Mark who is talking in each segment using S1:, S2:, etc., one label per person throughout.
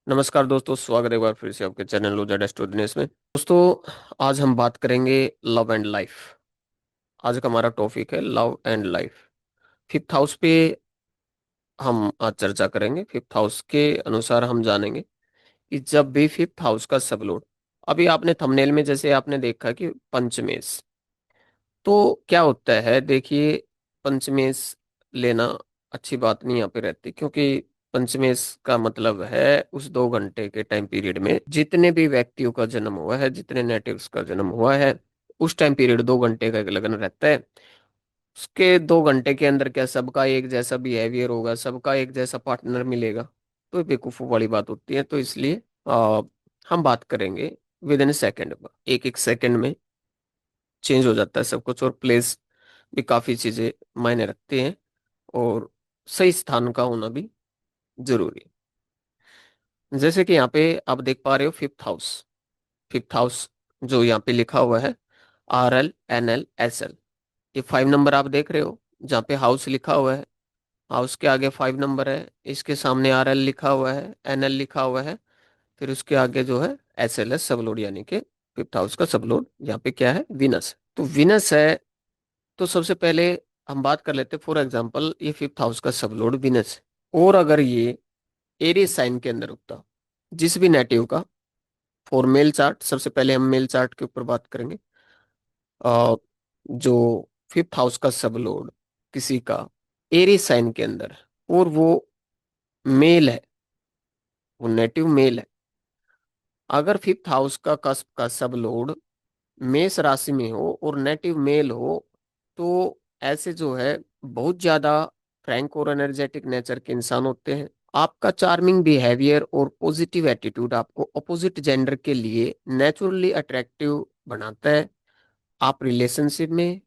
S1: नमस्कार दोस्तों, स्वागत है एक बार फिर से आपके चैनल लोजा स्टूडियोज में। दोस्तों, आज हम बात करेंगे लव एंड लाइफ। आज का हमारा टॉपिक है love and life. Fifth house पे हम आज चर्चा करेंगे। फिफ्थ हाउस के अनुसार हम जानेंगे कि जब भी फिफ्थ हाउस का सब लोड, अभी आपने थंबनेल में जैसे आपने देखा कि पंचमेश, तो क्या होता है देखिए, पंचमेश लेना अच्छी बात नहीं यहाँ पे रहती, क्योंकि पंचमेश का मतलब है उस 2 घंटे के टाइम पीरियड में जितने भी व्यक्तियों का जन्म हुआ है, जितने नेटिव्स का जन्म हुआ है, उस टाइम पीरियड 2 घंटे का एक लगन रहता है। उसके 2 घंटे के अंदर क्या सबका एक जैसा बिहेवियर होगा, सबका एक जैसा पार्टनर मिलेगा? तो ये बेवकूफ़ों वाली बात होती है। तो इसलिए हम बात करेंगे विद इन सेकेंड, एक एक सेकेंड में चेंज हो जाता है सब कुछ, और प्लेस भी काफी चीजें मायने रखती हैं, और सही स्थान का होना भी जरूरी है। जैसे कि यहाँ पे आप देख पा रहे हो फिफ्थ हाउस। फिफ्थ हाउस जो यहाँ पे लिखा हुआ है, RLNLSL, ये 5 नंबर आप देख रहे हो। जहाँ पे हाउस लिखा हुआ है, हाउस के आगे 5 नंबर है, इसके सामने RL लिखा हुआ है, NL लिखा हुआ है, फिर उसके आगे जो है SLS सबलोड, यानी कि फिफ्थ हाउस का सबलोड यहाँ पे क्या है, विनस। तो विनस है, तो सबसे पहले हम बात कर लेते हैं। फॉर एग्जांपल, ये फिफ्थ हाउस का सबलोड विनस है, और अगर ये एरीज साइन के अंदर उगता, जिस भी नेटिव का, फॉर मेल चार्ट, सबसे पहले हम मेल चार्ट के ऊपर बात करेंगे। जो फिफ्थ हाउस का सबलोड किसी का एरीज साइन के अंदर है, और वो मेल है, वो नेटिव मेल है, अगर फिफ्थ हाउस का कस्प का सबलोड मेष राशि में हो और नेटिव मेल हो, तो ऐसे जो है बहुत ज्यादा फ्रैंक और एनर्जेटिक नेचर के इंसान होते हैं। आपका चार्मिंग बिहेवियर और पॉजिटिव एटीट्यूड आपको अपोजिट जेंडर के लिए नेचुरली अट्रैक्टिव बनाता है। आप रिलेशनशिप में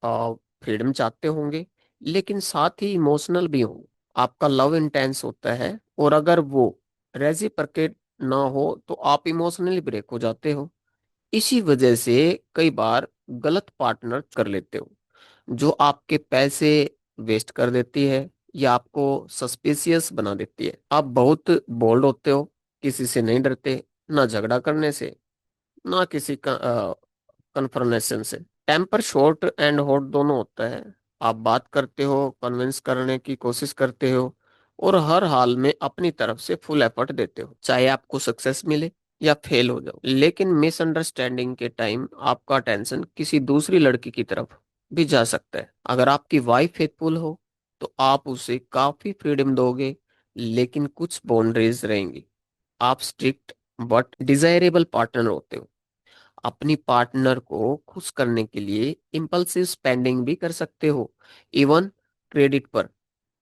S1: फ्रीडम चाहते होंगे, लेकिन साथ ही इमोशनल भी होंगे। आपका लव इंटेंस होता है, और अगर वो रेसिप्रोकेट ना हो तो आप इमोशनली ब्रेक हो जाते हो। इसी वजह से कई बार गलत पार्टनर कर लेते हो, जो आपके पैसे वेस्ट कर देती है या आपको सस्पिशियस बना देती है। आप बहुत बोल्ड होते हो, किसी से नहीं डरते, ना झगड़ा करने से, ना किसी का कन्फर्मेशन से। टेम्पर शॉर्ट एंड हॉट दोनों होता है। आप बात करते हो, कन्विंस करने की कोशिश करते हो, और हर हाल में अपनी तरफ से फुल एफर्ट देते हो, चाहे आपको सक्सेस मिले या फेल हो जाओ। लेकिन मिसअंडरस्टैंडिंग के टाइम आपका अटेंशन किसी दूसरी लड़की की तरफ भी जा सकता है। अगर आपकी वाइफ फेथफुल हो तो आप उसे काफी फ्रीडम दोगे, लेकिन कुछ बाउंड्रीज रहेंगी। आप स्ट्रिक्ट बट डिजायरेबल पार्टनर होते हो। अपनी पार्टनर को खुश करने के लिए इम्पल्सिव स्पेंडिंग भी कर सकते हो, इवन क्रेडिट पर।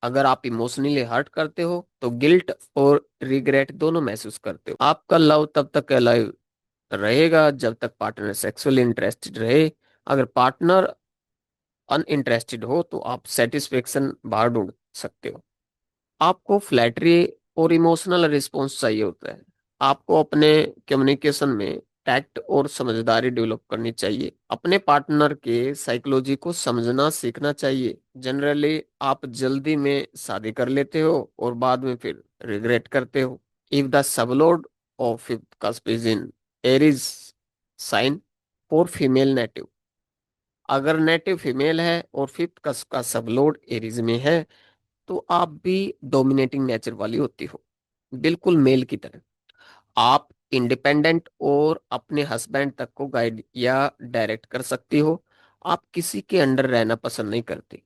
S1: अगर आप इमोशनली हर्ट करते हो तो गिल्ट और रिग्रेट दोनों महसूस करते हो। आपका लव तब तक अलाइव रहेगा जब तक पार्टनर सेक्सुअली इंटरेस्टेड रहे। अगर पार्टनर अनइंटरेस्टेड हो तो आप सेटिस्फेक्शन बाहर ढूंढ सकते हो। आपको फ्लैटरी और इमोशनल रिस्पॉन्स चाहिए होता है। आपको अपने कम्युनिकेशन में टैक्ट और समझदारी डेवलप करनी चाहिए। अपने पार्टनर के साइकोलॉजी को समझना सीखना चाहिए। जनरली आप जल्दी में शादी कर लेते हो और बाद में फिर रिग्रेट करते हो। If the sublord of fifth cusp is in Aries sign for female native, अगर नेटिव फीमेल है और फिफ्थ का सबलोड एरीज में है, तो आप भी डोमिनेटिंग नेचर वाली होती हो, बिल्कुल मेल की तरह। आप इंडिपेंडेंट और अपने हस्बैंड तक को गाइड या डायरेक्ट कर सकती हो। आप किसी के अंडर रहना पसंद नहीं करती।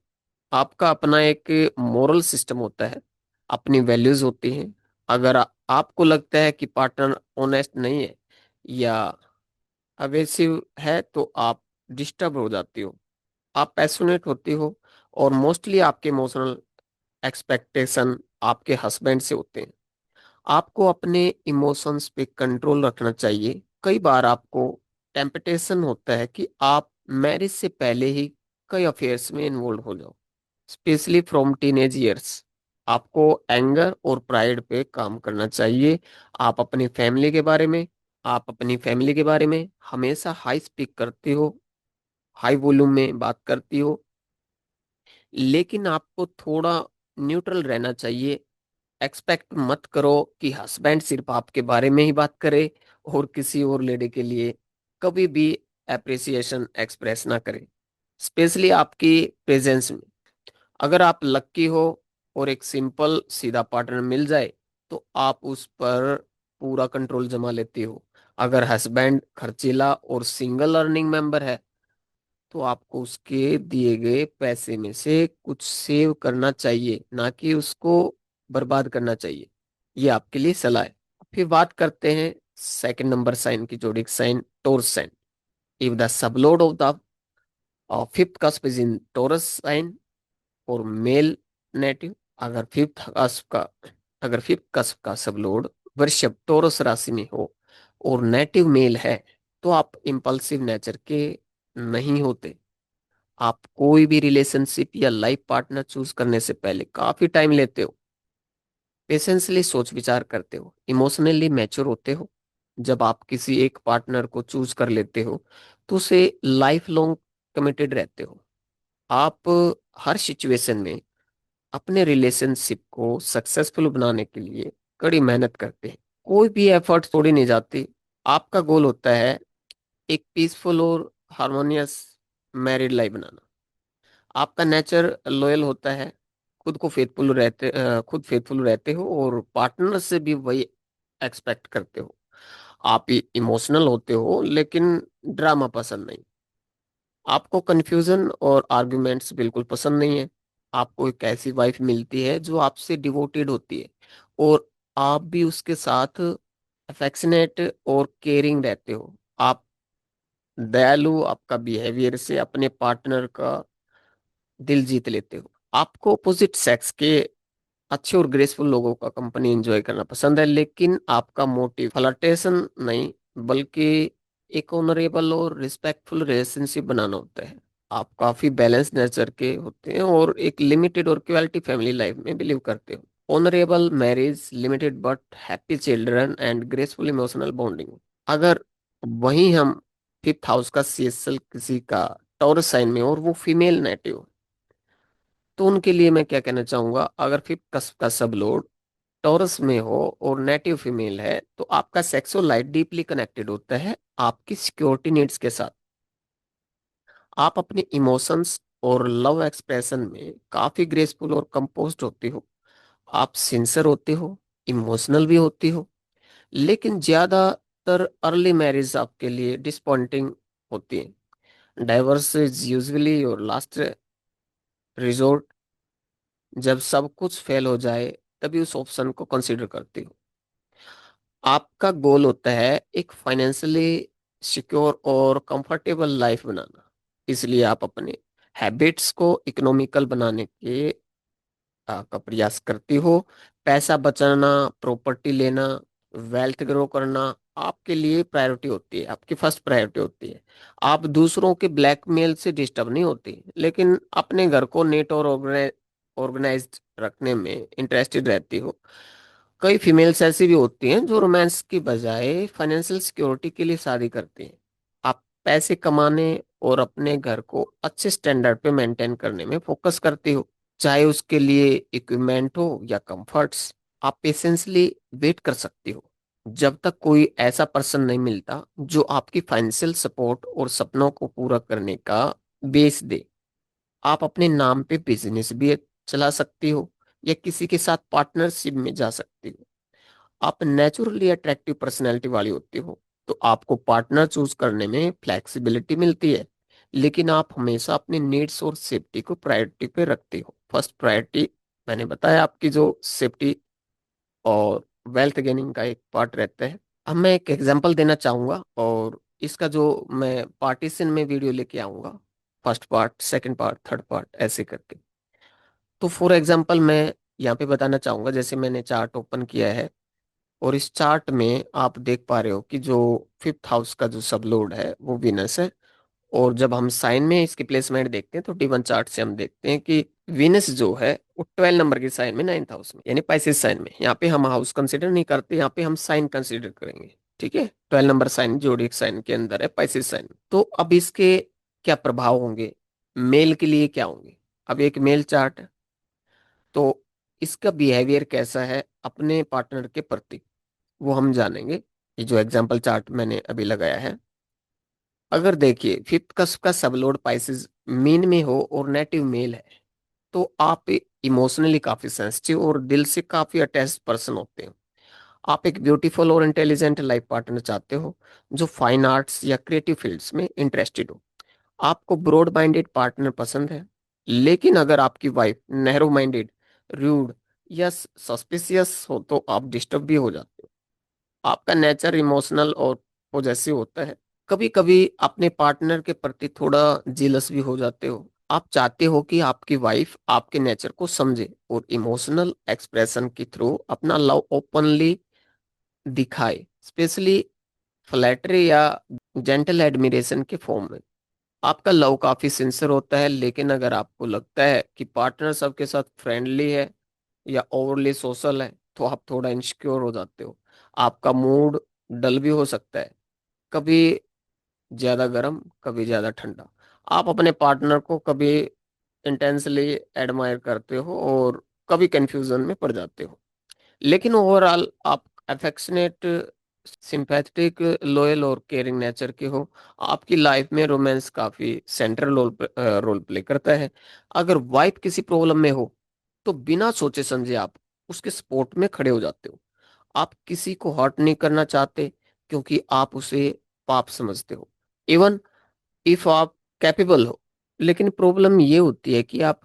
S1: आपका अपना एक मोरल सिस्टम होता है, अपनी वैल्यूज होती हैं। अगर आपको लगता है कि पार्टनर ऑनेस्ट नहीं है या अवेसिव है, तो आप डिस्टर्ब हो जाती हो। आप पैशनेट होती हो, और मोस्टली आपके इमोशनल एक्सपेक्टेशन आपके हस्बैंड से होते हैं। आपको अपने इमोशंस पे कंट्रोल रखना चाहिए। कई बार आपको टेम्पटेशन होता है कि आप मैरिज से पहले ही कई अफेयर्स में इन्वॉल्व हो जाओ, स्पेशली फ्रॉम टीनेज ईयर्स। आपको एंगर और प्राइड पे काम करना चाहिए। आप अपनी फैमिली के बारे में आप अपनी फैमिली के बारे में हमेशा हाई स्पीक करती हो, हाई वॉल्यूम में बात करती हो, लेकिन आपको थोड़ा न्यूट्रल रहना चाहिए। एक्सपेक्ट मत करो कि हस्बैंड सिर्फ आपके बारे में ही बात करे और किसी और लेडी के लिए कभी भी अप्रिसिएशन एक्सप्रेस ना करे, स्पेशली आपकी प्रेजेंस में। अगर आप लक्की हो और एक सिंपल सीधा पार्टनर मिल जाए तो आप उस पर पूरा कंट्रोल जमा लेती हो। अगर हस्बैंड खर्चीला और सिंगल अर्निंग मेंबर है तो आपको उसके दिए गए पैसे में से कुछ सेव करना चाहिए, ना कि उसको बर्बाद करना चाहिए। ये आपके लिए सलाह है। फिर बात करते हैं सेकंड नंबर साइन की, zodiac sign Taurus sign. If the sublord of the fifth cusp is in Taurus sign और मेल नेटिव, अगर फिफ्थ कस्प का सब लोड वृषभ टोरस राशि में हो और नेटिव मेल है तो आप इम्पल्सिव नेचर के नहीं होते। आप कोई भी रिलेशनशिप या लाइफ पार्टनर चूज करने से पहले काफी टाइम लेते हो, पेशेंसली सोच विचार करते हो, इमोशनली मैच्योर होते हो। जब आप किसी एक पार्टनर को चूज कर लेते हो तो उसे लाइफ लॉन्ग कमिटेड रहते हो। आप हर सिचुएशन में अपने रिलेशनशिप को सक्सेसफुल बनाने के लिए कड़ी मेहनत करते हैं, कोई भी एफर्ट छोड़ी नहीं जाती। आपका गोल होता है एक पीसफुल और हार्मोनियस मैरिड लाइफ बनाना। आपका नेचर लॉयल होता है, खुद फेथफुल रहते हो और पार्टनर से भी वही एक्सपेक्ट करते हो। आप इमोशनल होते हो लेकिन ड्रामा पसंद नहीं। आपको कंफ्यूजन और आर्गुमेंट्स बिल्कुल पसंद नहीं है। आपको एक ऐसी वाइफ मिलती है जो आपसे डिवोटेड होती है और आप भी उसके साथ अफेक्शनेट और केयरिंग रहते हो। आप दयालु, आपका बिहेवियर से अपने पार्टनर का दिल जीत लेते हो। आपको अपोजिट सेक्स के अच्छे और ग्रेसफुल लोगों का कंपनी एंजॉय करना पसंद है, लेकिन आपका मोटिव फ्लर्टेशन नहीं बल्कि एक ऑनरेबल और रिस्पेक्टफुल रिलेशनशिप बनाना होता है। आप काफी बैलेंस नेचर के होते हैं और एक लिमिटेड और क्वालिटी फैमिली लाइफ में बिलीव करते हो। Honourable marriage, limited but happy children and graceful emotional bonding. अगर वहीं हम फिफ्थ हाउस का सीएसएल किसी का टॉरस साइन में और वो फीमेल नेटिव, तो उनके लिए मैं क्या कहना चाहूंगा, अगर फिफ्थ का सब लोड टॉरस में हो और नेटिव फीमेल है तो आपका सेक्सुअल लाइफ डीपली कनेक्टेड होता है आपकी सिक्योरिटी नीड्स के साथ। आप अपने इमोशंस और लव एक्सप्रेशन में काफी ग्रेसफुल और कंपोज्ड होते हो। आप सिंसियर होते हो, इमोशनल भी होती हो, लेकिन ज्यादातर अर्ली मैरिज आपके लिए डिसपॉइंटिंग होती है। Diverse is usually your last resort. जब सब कुछ फेल हो जाए तभी उस ऑप्शन को कंसीडर करती हो। आपका गोल होता है एक फाइनेंशियली सिक्योर और कंफर्टेबल लाइफ बनाना, इसलिए आप अपने हैबिट्स को इकोनॉमिकल बनाने का प्रयास करती हो। पैसा बचाना, प्रॉपर्टी लेना, वेल्थ ग्रो करना आपके लिए प्रायोरिटी होती है, आपकी फर्स्ट प्रायोरिटी होती है। आप दूसरों के ब्लैकमेल से डिस्टर्ब नहीं होती, लेकिन अपने घर को नेट और ऑर्गेनाइज्ड रखने में इंटरेस्टेड रहती हो। कई फीमेल्स ऐसी भी होती हैं जो रोमांस की बजाय फाइनेंशियल सिक्योरिटी के लिए शादी करती हैं। आप पैसे कमाने और अपने घर को अच्छे स्टैंडर्ड पे मेंटेन करने में फोकस करती हो, चाहे उसके लिए इक्विपमेंट हो या कंफर्ट्स। आप पेशेंसली वेट कर सकती हो जब तक कोई ऐसा पर्सन नहीं मिलता जो आपकी फाइनेंशियल सपोर्ट और सपनों को पूरा करने का बेस दे। आप अपने नाम पे बिजनेस भी चला सकती हो या किसी के साथ पार्टनरशिप में जा सकती हो। आप नेचुरली अट्रैक्टिव पर्सनैलिटी वाली होती हो तो आपको पार्टनर चूज करने में फ्लेक्सिबिलिटी मिलती है, लेकिन आप हमेशा अपने नीड्स और सेफ्टी को प्रायोरिटी पे रखते हो। फर्स्ट प्रायोरिटी मैंने बताया आपकी जो सेफ्टी और वेल्थ गेनिंग का एक पार्ट रहता है। अब मैं एक एग्जांपल देना चाहूंगा और इसका जो मैं पार्टीशन में वीडियो लेके आऊंगा, first part, second part, third part ऐसे करके। तो फॉर एग्जांपल मैं यहाँ पे बताना चाहूंगा, जैसे मैंने चार्ट ओपन किया है और इस चार्ट में आप देख पा रहे हो कि जो फिफ्थ हाउस का जो सब लोड है वो विनस है। और जब हम साइन में इसकी प्लेसमेंट देखते हैं तो डी वन चार्ट से हम देखते हैं कि विनस जो है वो 12 नंबर की साइन में, 9th हाउस में, यानी पाइसेस साइन में। यहाँ पे हम हाउस कंसिडर नहीं करते, यहाँ पे हम साइन कंसिडर करेंगे। ठीक है, 12 नंबर साइन जोडिक साइन के अंदर है, पाइसेस साइन। तो अब इसके क्या प्रभाव होंगे, मेल के लिए क्या होंगे। अब एक मेल चार्ट है तो इसका बिहेवियर कैसा है अपने पार्टनर के प्रति, वो हम जानेंगे। ये जो एग्जांपल चार्ट मैंने अभी लगाया है, अगर देखिए फिफ्थ का सबलोड पाइसेस मीन में हो और नेटिव मेल है, तो आप इमोशनली काफी सेंसिटिव और दिल से काफी अटैच्ड पर्सन होते हैं। आप एक ब्यूटीफुल और इंटेलिजेंट लाइफ पार्टनर चाहते हो जो फाइन आर्ट्स या क्रिएटिव फील्ड्स में इंटरेस्टेड हो। आपको ब्रॉड माइंडेड पार्टनर पसंद है। लेकिन अगर आपकी वाइफ नैरो माइंडेड, रूड या सस्पिशियस हो तो आप डिस्टर्ब भी हो जाते हो। आपका नेचर इमोशनल और पोजेसिव होता है। कभी कभी अपने पार्टनर के प्रति थोड़ा जेलस भी हो जाते हो। आप चाहते हो कि आपकी वाइफ आपके नेचर को समझे और इमोशनल एक्सप्रेशन के थ्रू अपना लव ओपनली दिखाए, स्पेशली फ्लैटरी या जेंटल एडमिरेशन के फॉर्म में। आपका लव काफी सिंसियर होता है, लेकिन अगर आपको लगता है कि पार्टनर सबके साथ फ्रेंडली है या ओवरली सोशल है, तो आप थोड़ा इनसिक्योर हो जाते हो। आपका मूड डल भी हो सकता है, कभी ज्यादा गर्म कभी ज्यादा ठंडा। आप अपने पार्टनर को कभी इंटेंसली एडमायर करते हो और कभी कंफ्यूजन में पड़ जाते हो। लेकिन ओवरऑल आप अफेक्शनेट, सिंपैथेटिक, लॉयल और केयरिंग नेचर के हो। आपकी लाइफ में रोमांस काफी सेंट्रल रोल प्ले करता है। अगर वाइफ किसी प्रॉब्लम में हो तो बिना सोचे समझे आप उसके सपोर्ट में खड़े हो जाते हो। आप किसी को हर्ट नहीं करना चाहते क्योंकि आप उसे पाप समझते हो, इवन इफ आप कैपेबल हो। लेकिन प्रॉब्लम ये होती है कि आप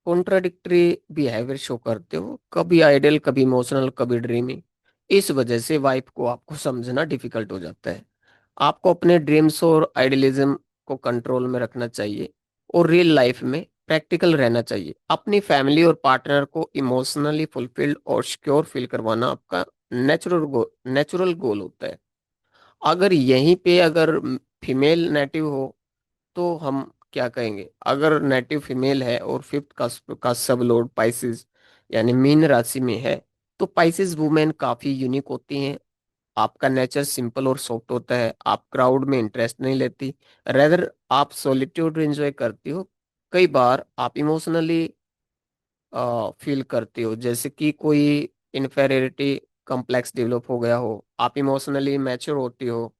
S1: कॉन्ट्राडिक्टरी बिहेवियर शो करते हो, कभी आइडियल कभी इमोशनल कभी ड्रीमी। इस वजह से वाइफ को आपको समझना डिफिकल्ट हो जाता है। आपको अपने ड्रीम्स और आइडियलिज्म को कंट्रोल में रखना चाहिए और रियल लाइफ में प्रैक्टिकल रहना चाहिए। अपनी फैमिली और पार्टनर को इमोशनली फुलफिल्ड और सिक्योर फील करवाना आपका नेचुरल गोल होता है। अगर यहीं पे अगर फीमेल नेटिव हो तो हम क्या कहेंगे? अगर नेटिव फीमेल है और फिफ्थ का सब लॉर्ड पाइसेस यानी मीन राशि में है, तो पाइसेस वुमेन काफी यूनिक होती हैं। आपका नेचर सिंपल और सॉफ्ट होता है। आप क्राउड में इंटरेस्ट नहीं लेती, रेदर आप सॉलिट्यूड एंजॉय करती हो। कई बार आप इमोशनली फील करती हो जैसे कि कोई इन्फेरियरिटी कॉम्प्लेक्स डेवलप हो गया हो। आप इमोशनली मैच्योर होती हो,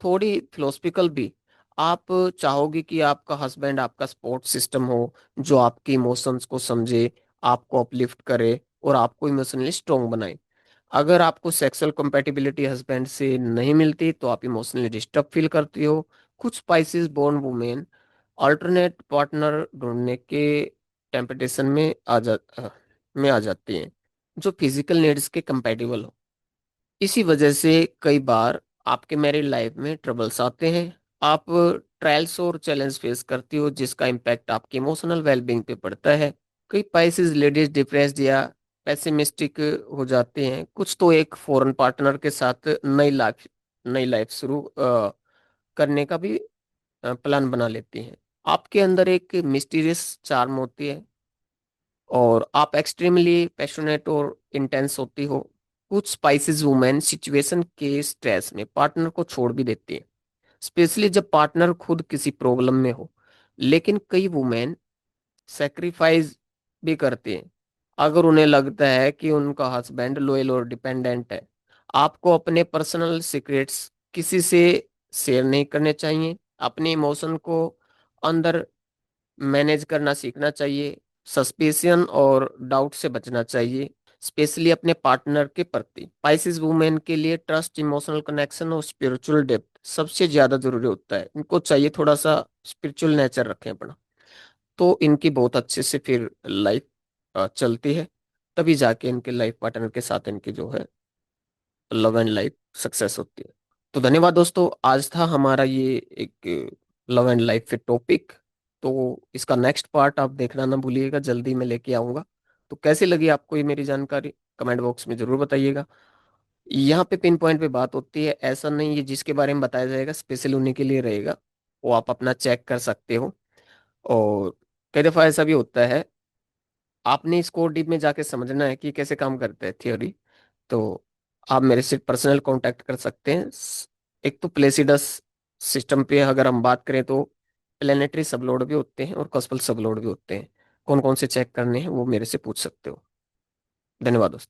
S1: थोड़ी फिलोसफिकल भी। आप चाहोगे कि आपका हस्बैंड आपका सपोर्ट सिस्टम हो जो आपके इमोशंस को समझे, आपको अपलिफ्ट करे और आपको इमोशनली स्ट्रोंग बनाए। अगर आपको सेक्सुअल कंपेटिबिलिटी हस्बैंड से नहीं मिलती तो आप इमोशनली डिस्टर्ब फील करती हो। कुछ spices born women alternate partner ढूंढने के टेम्पटेशन में आ जाती हैं जो फिजिकल नीड्स के कंपेटिबल हो। इसी वजह से कई बार आपके मैरिड लाइफ में ट्रबल्स आते हैं। आप ट्रायल्स और चैलेंज फेस करती हो जिसका इम्पैक्ट आपके इमोशनल वेलबींग पे पड़ता है। कई पाइसेस लेडीज डिप्रेस्ड या पेसिमिस्टिक हो जाते हैं। कुछ तो एक फॉरेन पार्टनर के साथ नई लाइफ शुरू करने का भी प्लान बना लेती हैं। आपके अंदर एक मिस्टीरियस चार्म होती है और आप एक्सट्रीमली पैशनेट और इंटेंस होती हो। कुछ स्पाइसेस वुमेन सिचुएशन के स्ट्रेस में पार्टनर को छोड़ भी देती है, स्पेशली जब पार्टनर खुद किसी प्रॉब्लम में हो। लेकिन कई वुमेन सेक्रीफाइस भी करती हैं अगर उन्हें लगता है कि उनका हस्बैंड लॉयल और डिपेंडेंट है। आपको अपने पर्सनल सीक्रेट्स किसी से शेयर नहीं करने चाहिए। अपने इमोशन को अंदर मैनेज करना सीखना चाहिए। सस्पिशन और डाउट से बचना चाहिए, स्पेशली अपने पार्टनर के प्रति। पाइसिस वुमेन के लिए ट्रस्ट, इमोशनल कनेक्शन और स्पिरिचुअल डेप्थ सबसे ज्यादा जरूरी होता है। इनको चाहिए थोड़ा सा स्पिरिचुअल नेचर रखें अपना, तो इनकी बहुत अच्छे से फिर लाइफ चलती है। तभी जाके इनके लाइफ पार्टनर के साथ इनकी जो है लव एंड लाइफ सक्सेस होती है। तो धन्यवाद दोस्तों, आज था हमारा ये एक लव एंड लाइफ पे टॉपिक। तो इसका नेक्स्ट पार्ट आप देखना ना भूलिएगा, जल्दी मैं लेके आऊंगा। तो कैसी लगी आपको ये मेरी जानकारी, कमेंट बॉक्स में जरूर बताइएगा। यहाँ पे पिन पॉइंट पे बात होती है, ऐसा नहीं है जिसके बारे में बताया जाएगा स्पेशल उन्हीं के लिए रहेगा, वो आप अपना चेक कर सकते हो। और कई दफा ऐसा भी होता है, आपने इसको डीप में जाके समझना है कि कैसे काम करते हैं थ्योरी, तो आप मेरे से पर्सनल कांटेक्ट कर सकते हैं। एक तो प्लेसिडस सिस्टम पे अगर हम बात करें तो प्लेनेटरी सबलोड भी होते हैं और कॉस्पल सबलोड भी होते हैं। कौन कौन से चेक करने हैं वो मेरे से पूछ सकते हो। धन्यवाद दोस्तों।